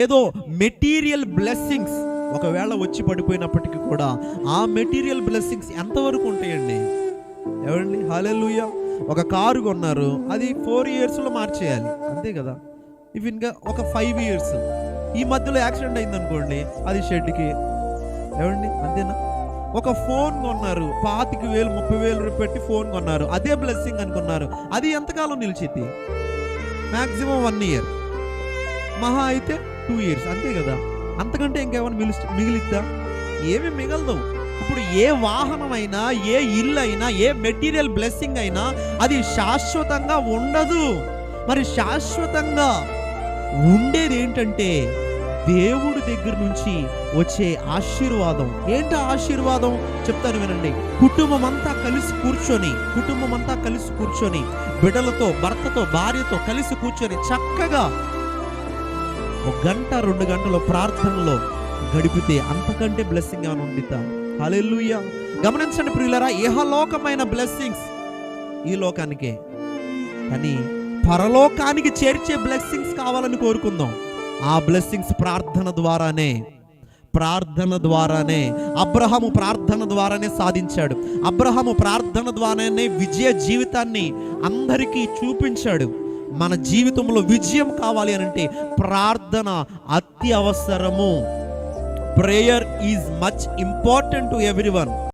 ఏదో material blessings ఒకవేళ వచ్చి పడిపోయినప్పటికీ కూడా ఆ మెటీరియల్ బ్లెస్సింగ్స్ ఎంతవరకు ఉంటాయండి? ఎవరండి? హల్లెలూయా. ఒక కారు కొన్నారు, అది 4 ఇయర్స్లో మార్చేయాలి, అంతే కదా. ఇఫ్ ఇంకా ఒక 5 ఇయర్స్ ఈ మధ్యలో యాక్సిడెంట్ అయింది అనుకోండి, అది షెడ్కి, ఏమండి, అంతేనా? ఒక ఫోన్ కొన్నారు, 25,000 30,000 పెట్టి ఫోన్ కొన్నారు, అదే బ్లెస్సింగ్ అనుకున్నారు, అది ఎంతకాలం నిలిచిద్ది? మ్యాక్సిమం 1 ఇయర్, మహా అయితే 2 ఇయర్స్, అంతే కదా. అంతకంటే ఇంకేమైనా మిగిలిద్దా? ఏమి మిగలదు. ఇప్పుడు ఏ వాహనం అయినా, ఏ ఇల్లు అయినా, ఏ మెటీరియల్ బ్లెస్సింగ్ అయినా అది శాశ్వతంగా ఉండదు. మరి శాశ్వతంగా ఉండేది ఏంటంటే దేవుడి దగ్గర నుంచి వచ్చే ఆశీర్వాదం. ఏంటి ఆశీర్వాదం? చెప్తాను వినండి. కుటుంబం అంతా కలిసి కూర్చొని బిడ్డలతో, భర్తతో, భార్యతో కలిసి కూర్చొని చక్కగా 1 గంట 2 గంటల ప్రార్థనలో గడిపితే అంతకంటే బ్లెస్సింగ్ ఏమైనా ఉండిద్దా? హల్లెలూయా. గమనించండి ప్రియులారా, ఇహలోకమైన బ్లెస్సింగ్స్ ఈ లోకానికే, కానీ పరలోకానికి చేర్చే బ్లెస్సింగ్స్ కావాలని కోరుకుందాం. ఆ బ్లెస్సింగ్స్ ప్రార్థన ద్వారానే అబ్రహాము ప్రార్థన ద్వారానే సాధించాడు. అబ్రహాము ప్రార్థన ద్వారానే విజయ జీవితాన్ని అందరికీ చూపించాడు. మన జీవితంలో విజయం కావాలి అనంటే ప్రార్థన అతి అవసరము. Prayer is much important to everyone.